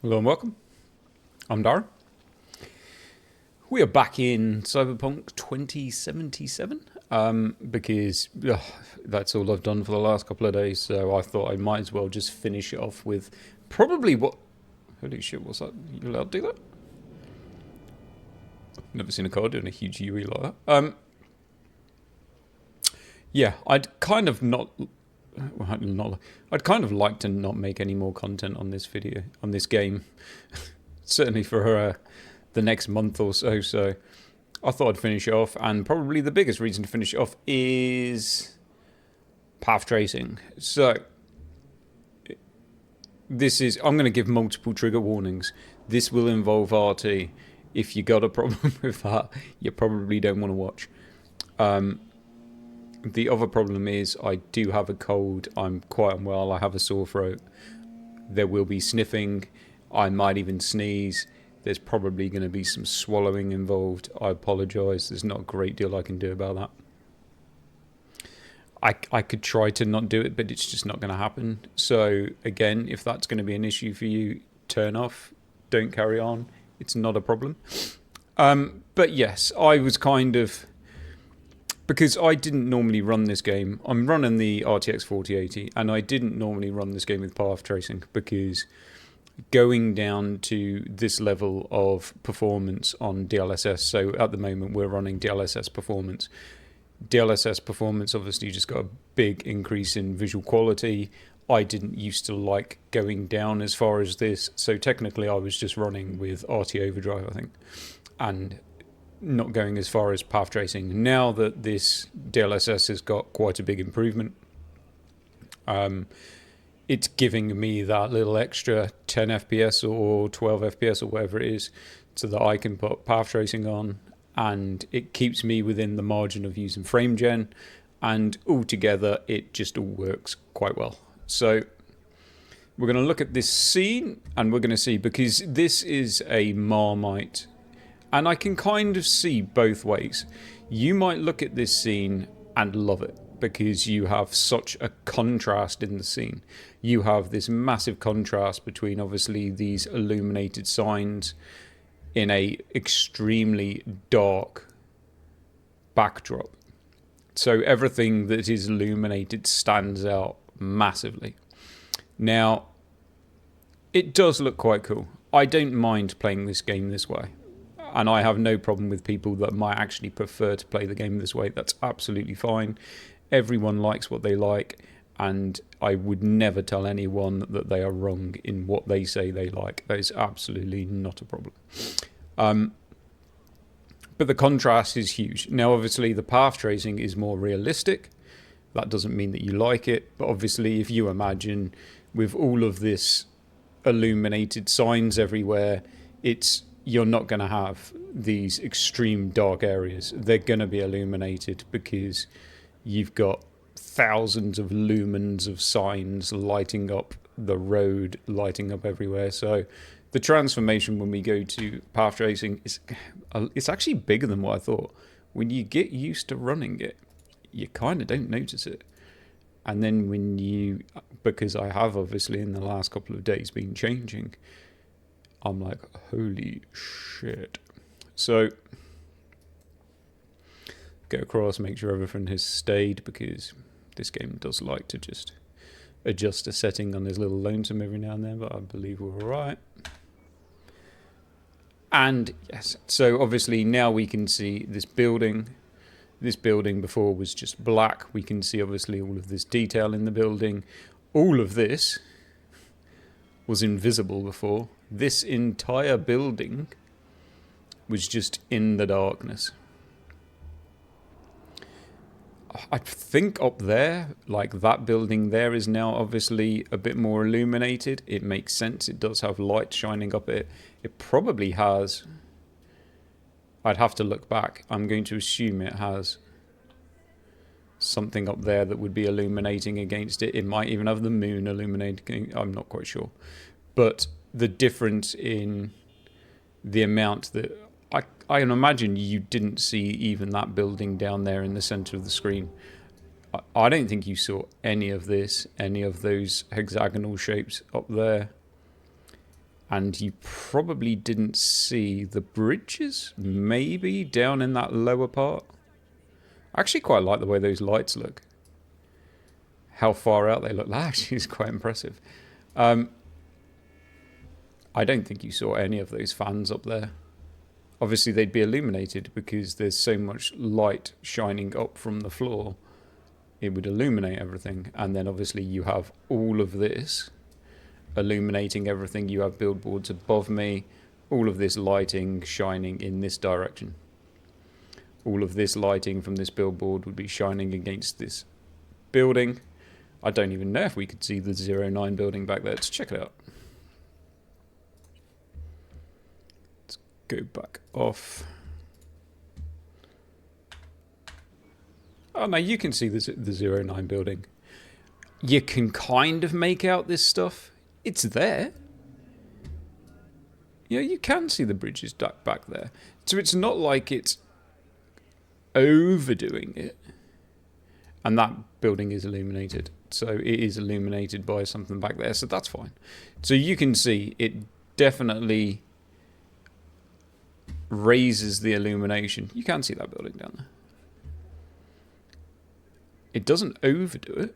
Hello and welcome. I'm Darren. We are back in Cyberpunk 2077 because that's all I've done for the last couple of days. So I thought I might as well just finish it off with probably what. Holy shit! What's that? You allowed to do that? Never seen a car doing a huge UE like that. Yeah, I'd kind of I'd kind of like to not make any more content on this video, on this game. Certainly for the next month or so. So I thought I'd finish it off, and probably the biggest reason to finish it off is path tracing. So I'm going to give multiple trigger warnings. This will involve RT. If you got a problem with that, you probably don't want to watch. The other problem is I do have a cold. I'm quite unwell. I have a sore throat. There will be sniffing. I might even sneeze. There's probably going to be some swallowing involved. I apologise. There's not a great deal I can do about that. I could try to not do it, but it's just not going to happen. So again, if that's going to be an issue for you, turn off. Don't carry on. It's not a problem. But yes, I was kind of... Because I didn't normally run this game. I'm running the RTX 4080, and I didn't normally run this game with path tracing because going down to this level of performance on DLSS, so at the moment we're running DLSS performance. DLSS performance obviously just got a big increase in visual quality. I didn't used to like going down as far as this, so technically I was just running with RT Overdrive, I think, and not going as far as path tracing. Now that this DLSS has got quite a big improvement, it's giving me that little extra 10 FPS or 12 FPS or whatever it is so that I can put path tracing on, and it keeps me within the margin of using frame gen, and altogether it just all works quite well. So we're going to look at this scene and we're going to see, because this is a Marmite, and I can kind of see both ways. You might look at this scene and love it because you have such a contrast in the scene. You have this massive contrast between obviously these illuminated signs in a extremely dark backdrop. So everything that is illuminated stands out massively. Now, it does look quite cool. I don't mind playing this game this way. And I have no problem with people that might actually prefer to play the game this way. That's absolutely fine. Everyone likes what they like, and I would never tell anyone that they are wrong in what they say they like. That is absolutely not a problem. But the contrast is huge. Now, obviously, the path tracing is more realistic. That doesn't mean that you like it. But obviously, if you imagine with all of this illuminated signs everywhere, you're not going to have these extreme dark areas. They're going to be illuminated because you've got thousands of lumens of signs lighting up the road, lighting up everywhere. So the transformation when we go to path tracing it's actually bigger than what I thought. When you get used to running it, you kind of don't notice it. And then because I have obviously in the last couple of days been changing, I'm like, holy shit. So go across, make sure everything has stayed, because this game does like to just adjust a setting on this little lonesome every now and then, but I believe we're all right. And yes, so obviously now we can see this building. This building before was just black. We can see obviously all of this detail in the building. All of this was invisible before. This entire building was just in the darkness. I think up there, like that building there, is now obviously a bit more illuminated. It makes sense. It does have light shining up it. It probably has. I'd have to look back. I'm going to assume it has something up there that would be illuminating against it. It might even have the moon illuminating. I'm not quite sure. But the difference in the amount that... I can imagine you didn't see even that building down there in the center of the screen. I don't think you saw any of this, any of those hexagonal shapes up there. And you probably didn't see the bridges, maybe, down in that lower part. I actually quite like the way those lights look. How far out they look. That actually is quite impressive. I don't think you saw any of those fans up there. Obviously, they'd be illuminated because there's so much light shining up from the floor. It would illuminate everything. And then obviously you have all of this illuminating everything. You have billboards above me. All of this lighting shining in this direction. All of this lighting from this billboard would be shining against this building. I don't even know if we could see the 09 building back there. Let's check it out. Let's go back off. Oh, no, you can see the 09 building. You can kind of make out this stuff. It's there. Yeah, you can see the bridges back there. So it's not like it's overdoing it. And that building is illuminated. So it is illuminated by something back there. So that's fine. So you can see it definitely raises the illumination. You can see that building down there. It doesn't overdo it.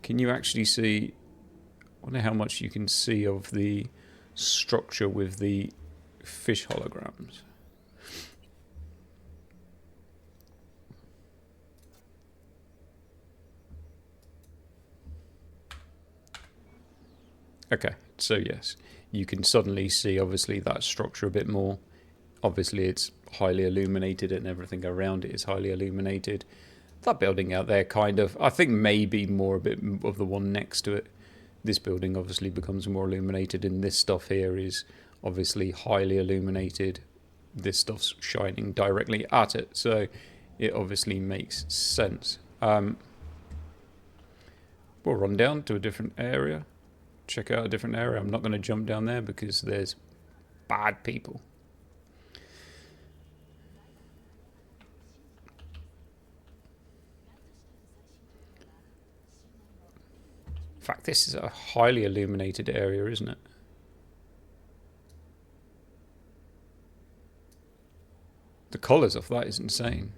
Can you actually see... I wonder how much you can see of the structure with the fish holograms. Okay, so yes, you can suddenly see obviously that structure a bit more. Obviously it's highly illuminated and everything around it is highly illuminated. That building out there kind of, I think maybe more a bit of the one next to it. This building obviously becomes more illuminated and this stuff here is obviously highly illuminated. This stuff's shining directly at it, so it obviously makes sense. We'll run down to a different area. Check out a different area. I'm not going to jump down there because there's bad people. In fact, this is a highly illuminated area, isn't it? The colours of that is insane.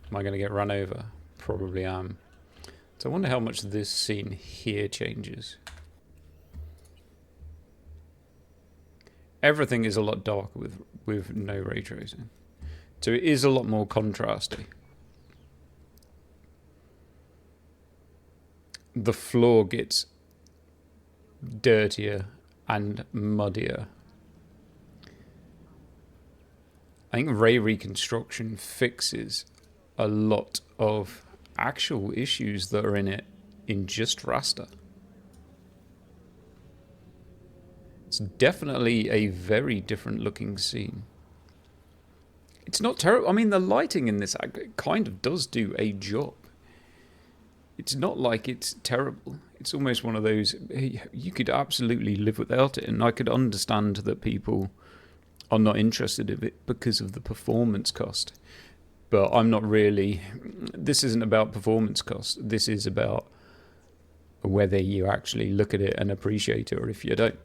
Am I going to get run over? Probably am. So I wonder how much this scene here changes. Everything is a lot darker with no ray tracing. So it is a lot more contrasty. The floor gets dirtier and muddier. I think ray reconstruction fixes a lot of actual issues that are in it in just raster. It's definitely a very different looking scene. It's not terrible. I mean, the lighting in this kind of does do a job. It's not like it's terrible. It's almost one of those, you could absolutely live without it, and I could understand that people are not interested in it because of the performance cost. But I'm not really... This isn't about performance cost. This is about whether you actually look at it and appreciate it or if you don't.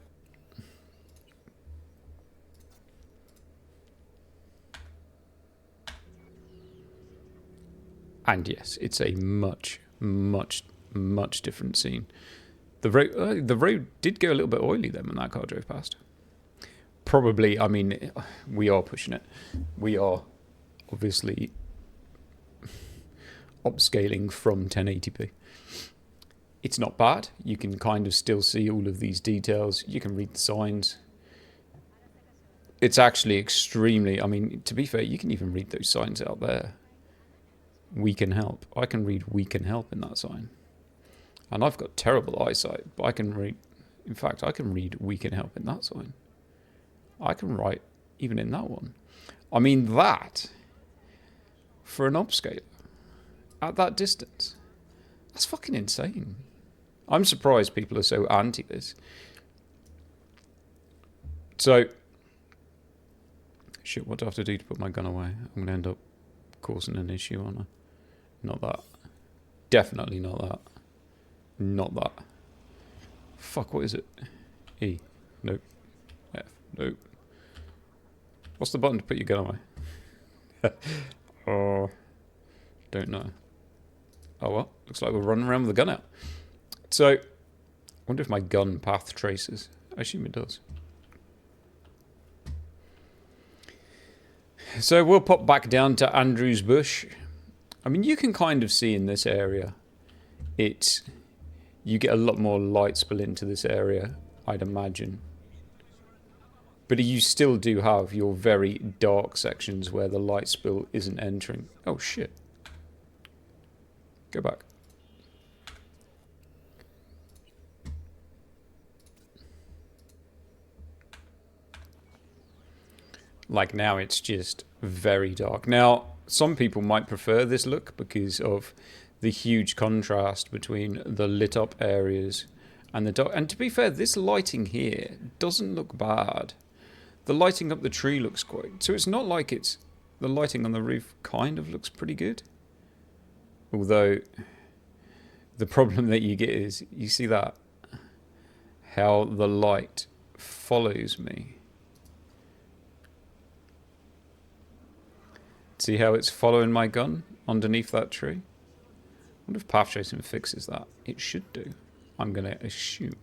And yes, it's a much, much, much different scene. The road did go a little bit oily then when that car drove past. Probably, I mean, we are pushing it. We are obviously upscaling from 1080p. It's not bad. You can kind of still see all of these details. You can read the signs. It's actually extremely, I mean, to be fair, you can even read those signs out there. We can help. I can read we can help in that sign. And I've got terrible eyesight, but I can read, in fact, I can read we can help in that sign. I can write even in that one. I mean, that, for an upscaler, at that distance, that's fucking insane. I'm surprised people are so anti this. So, shit, what do I have to do to put my gun away? I'm going to end up causing an issue, aren't I? Not that. Definitely not that. Not that. Fuck, what is it? E. Nope. F. Nope. What's the button to put your gun away? Oh, don't know. Oh well, looks like we're running around with the gun out. So, I wonder if my gun path traces. I assume it does. So we'll pop back down to Andrew's Bush. I mean, you can kind of see in this area, you get a lot more light spill into this area, I'd imagine. But you still do have your very dark sections where the light spill isn't entering. Oh shit. Go back. Like now it's just very dark. Now, some people might prefer this look because of the huge contrast between the lit up areas and the dark. And to be fair, this lighting here doesn't look bad. The lighting up the tree looks quite... So it's not like it's... The lighting on the roof kind of looks pretty good. Although, the problem that you get is, you see that? How the light follows me. See how it's following my gun underneath that tree? I wonder if path tracing fixes that. It should do. I'm going to assume.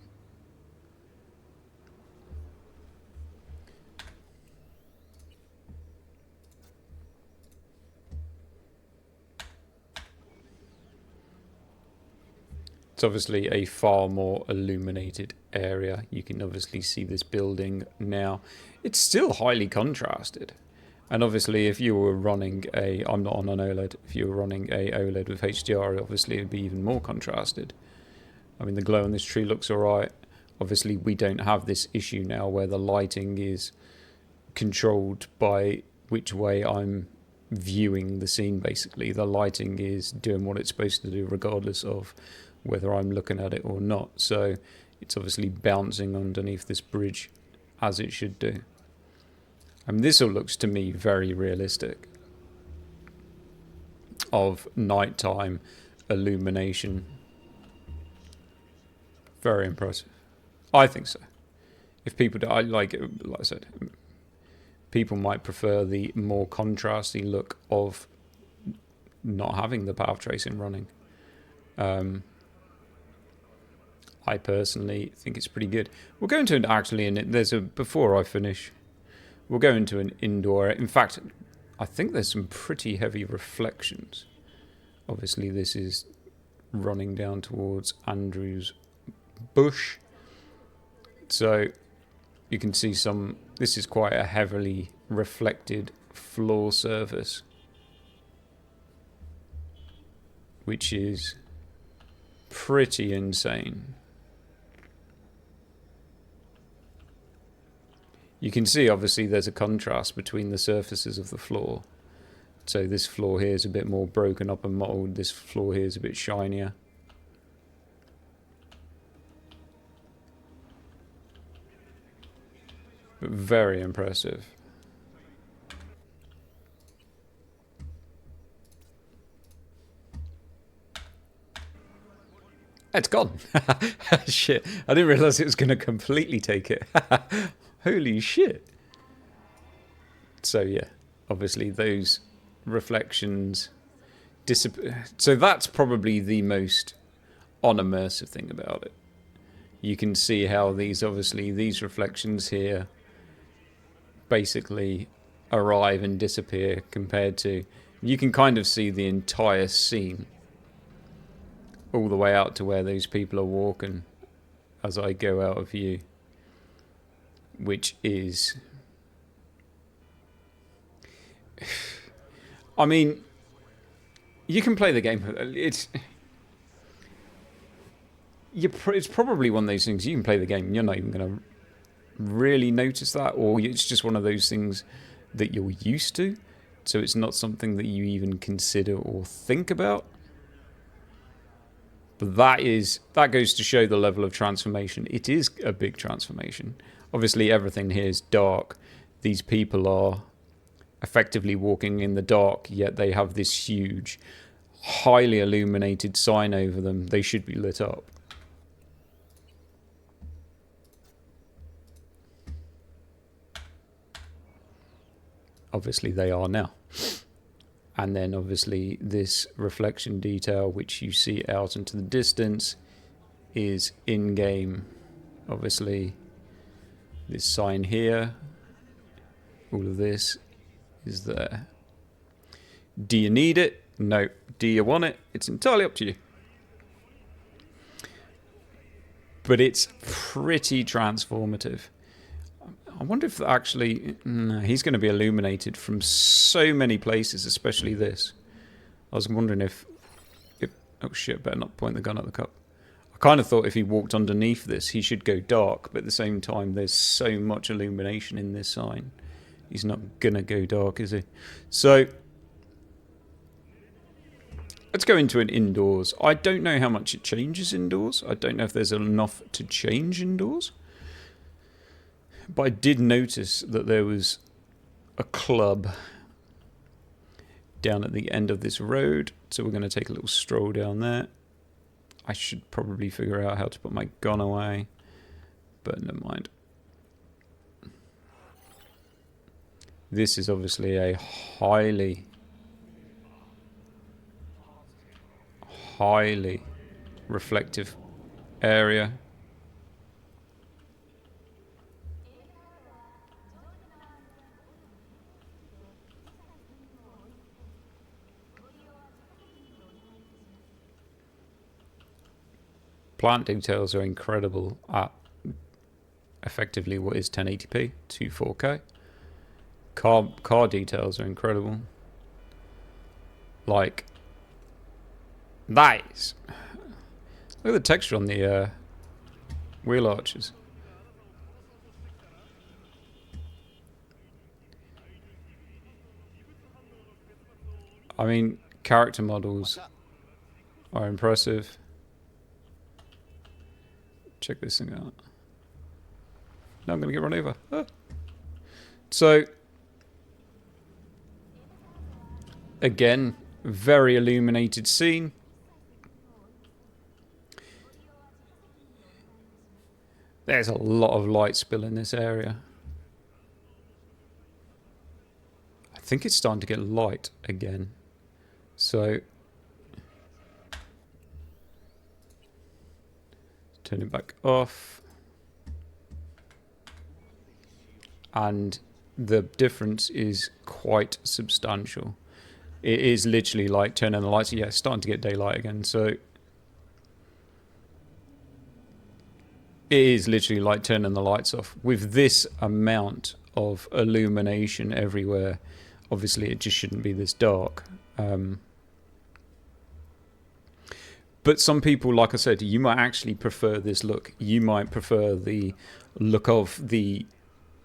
It's obviously a far more illuminated area. You can obviously see this building now. It's still highly contrasted. And obviously if you were running I'm not on an OLED, if you were running a OLED with HDR, obviously it would be even more contrasted. I mean, the glow on this tree looks alright. Obviously we don't have this issue now where the lighting is controlled by which way I'm viewing the scene, basically. The lighting is doing what it's supposed to do regardless of whether I'm looking at it or not. So it's obviously bouncing underneath this bridge as it should do. I mean, this all looks to me very realistic of nighttime illumination. Very impressive. I think so. If people do, like I said, people might prefer the more contrasty look of not having the path tracing running. I personally think it's pretty good. We'll go into before I finish, we'll go into an indoor. In fact, I think there's some pretty heavy reflections. Obviously, this is running down towards Andrew's Bush. So you can see this is quite a heavily reflected floor surface, which is pretty insane. You can see, obviously, there's a contrast between the surfaces of the floor. So this floor here is a bit more broken up and mottled. This floor here is a bit shinier. But very impressive. It's gone. Shit. I didn't realise it was going to completely take it. Holy shit. So yeah, obviously those reflections disappear. So that's probably the most unimmersive thing about it. You can see how these reflections here basically arrive and disappear compared to... You can kind of see the entire scene all the way out to where those people are walking as I go out of view, which is... I mean, you can play the game. It's probably one of those things you can play the game and you're not even going to really notice that, or it's just one of those things that you're used to, so it's not something that you even consider or think about. But that goes to show the level of transformation. It is a big transformation. Obviously everything here is dark. These people are effectively walking in the dark, yet they have this huge, highly illuminated sign over them. They should be lit up. obviously they are now. And then obviously this reflection detail, which you see out into the distance, is in-game. Obviously this sign here, all of this is there. Do you need it? No. Do you want it? It's entirely up to you. But it's pretty transformative. I wonder if actually... No, he's going to be illuminated from so many places, especially this. I was wondering if... Oh shit, better not point the gun at the cup. I kind of thought if he walked underneath this, he should go dark, but at the same time, there's so much illumination in this sign. He's not going to go dark, is he? So... let's go into it indoors. I don't know how much it changes indoors. I don't know if there's enough to change indoors. But I did notice that there was a club down at the end of this road. So we're going to take a little stroll down there. I should probably figure out how to put my gun away. But never mind. This is obviously a highly reflective area. Plant details are incredible at effectively what is 1080p to 4K. Car details are incredible. Like, that is... look at the texture on the wheel arches. I mean, character models are impressive. Check this thing out. Now I'm going to get run over. Ah. So, again, very illuminated scene. There's a lot of light spill in this area. I think it's starting to get light again. So, turn it back off. And the difference is quite substantial. It is literally like turning the lights. Yeah, it's starting to get daylight again. So it is literally like turning the lights off. With this amount of illumination everywhere, obviously it just shouldn't be this dark. But some people, like I said, you might actually prefer this look. You might prefer the look of the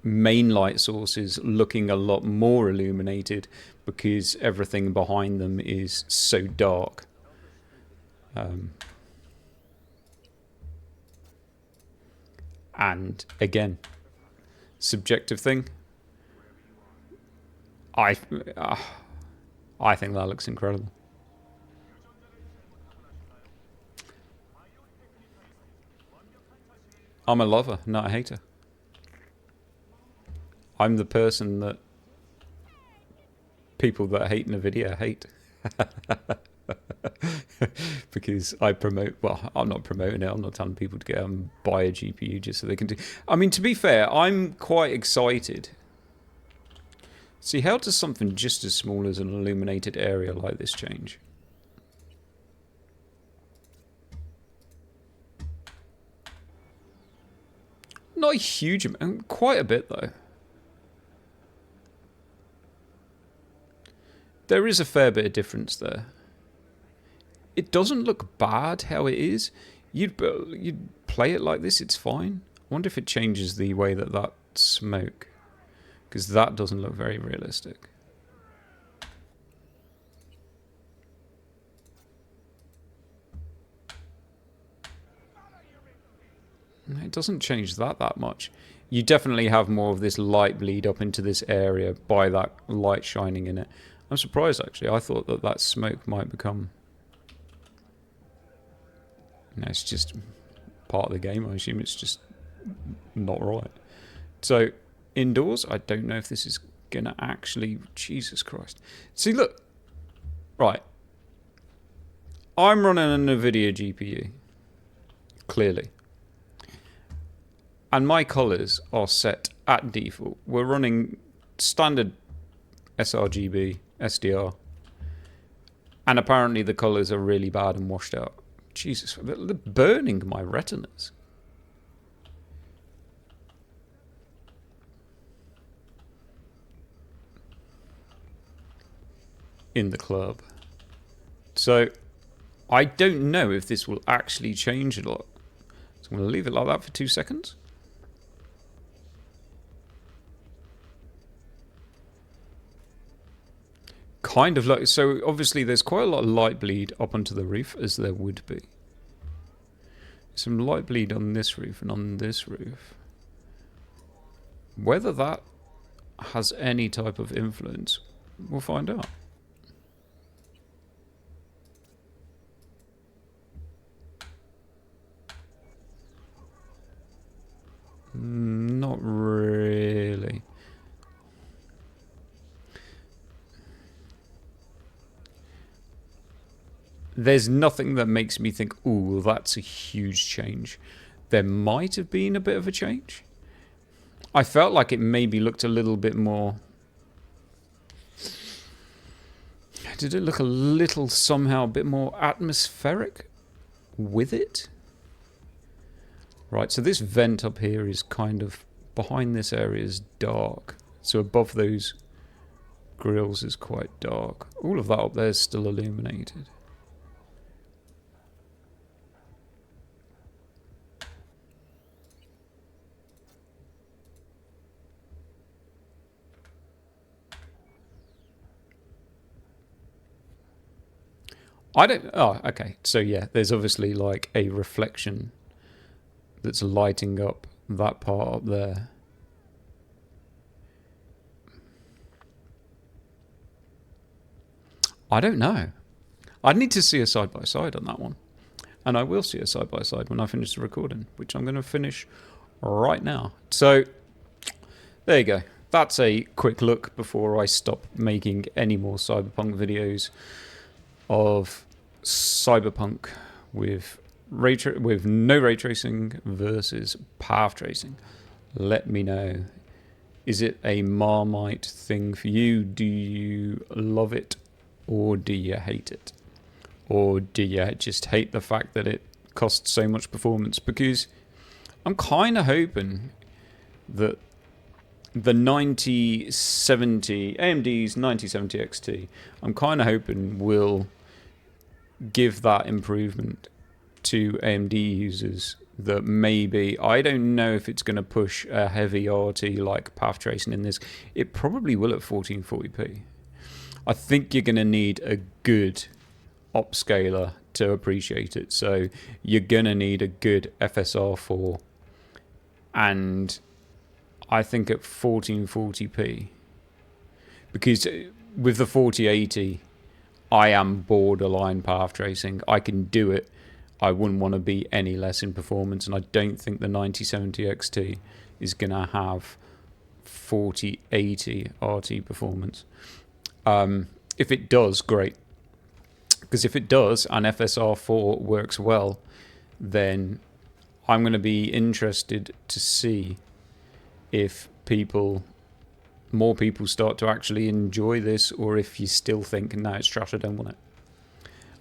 main light sources looking a lot more illuminated because everything behind them is so dark. And again, subjective thing. I think that looks incredible. I'm a lover, not a hater. I'm the person that people that hate NVIDIA hate. Because I promote, well, I'm not promoting it. I'm not telling people to get buy a GPU just so they can do. I mean, to be fair, I'm quite excited. See, how does something just as small as an illuminated area like this change? Not a huge amount, quite a bit though. There is a fair bit of difference there. It doesn't look bad how it is. You'd play it like this, it's fine. I wonder if it changes the way that smoke, because that doesn't look very realistic. It doesn't change that much. You definitely have more of this light bleed up into this area by that light shining in it. I'm surprised, actually. I thought that smoke might become... No, it's just part of the game. I assume it's just not right. So, indoors, I don't know if this is gonna actually, Jesus Christ. See, look, right. I'm running a NVIDIA GPU, clearly. And my colors are set at default. We're running standard sRGB, SDR. And apparently the colors are really bad and washed out. Jesus, they're burning my retinas. In the club. So I don't know if this will actually change a lot. So I'm going to leave it like that for 2 seconds. Kind of like, so obviously there's quite a lot of light bleed up onto the roof, as there would be. Some light bleed on this roof and on this roof. Whether that has any type of influence, we'll find out. Not really. There's nothing that makes me think, ooh, that's a huge change. There might have been a bit of a change. I felt like it maybe looked a little bit more... Did it look a little somehow a bit more atmospheric with it? Right, so this vent up here is kind of... Behind this area is dark. So above those grills is quite dark. All of that up there is still illuminated. I don't... Oh, okay. So yeah, there's obviously like a reflection that's lighting up that part up there. I don't know. I'd need to see a side-by-side on that one. And I will see a side-by-side when I finish the recording, which I'm going to finish right now. So, there you go. That's a quick look before I stop making any more Cyberpunk videos of Cyberpunk with no ray tracing versus path tracing. Let me know. Is it a Marmite thing for you? Do you love it? Or do you hate it? Or do you just hate the fact that it costs so much performance? Because I'm kind of hoping that the 9070, AMD's 9070 XT, I'm kind of hoping will give that improvement to AMD users that maybe, I don't know if it's going to push a heavy RT like path tracing in this. It probably will at 1440p. I think you're going to need a good upscaler to appreciate it. So you're going to need a good FSR4. And I think at 1440p. Because with the 4080, I am borderline path tracing. I can do it. I wouldn't want to be any less in performance. And I don't think the 9070 XT is going to have 4080 RT performance. If it does, great. Because if it does and FSR4 works well, then I'm going to be interested to see if more people start to actually enjoy this, or if you still think, no, it's trash, I don't want it.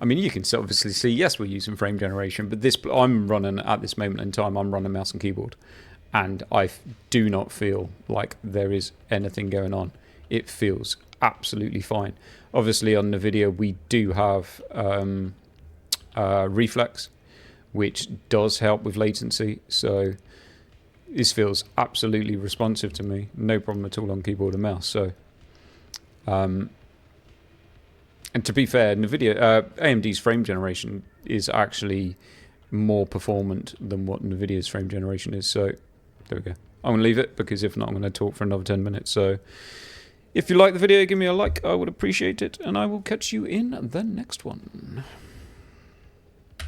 I mean, you can obviously see, yes, we're using frame generation, but I'm running, at this moment in time, I'm running mouse and keyboard. And I do not feel like there is anything going on. It feels absolutely fine. Obviously, on the video, we do have reflex, which does help with latency. So this feels absolutely responsive to me. No problem at all on keyboard and mouse. So, and to be fair, NVIDIA, AMD's frame generation is actually more performant than what NVIDIA's frame generation is. So there we go. I'm going to leave it, because if not, I'm going to talk for another 10 minutes. So if you like the video, give me a like. I would appreciate it. And I will catch you in the next one.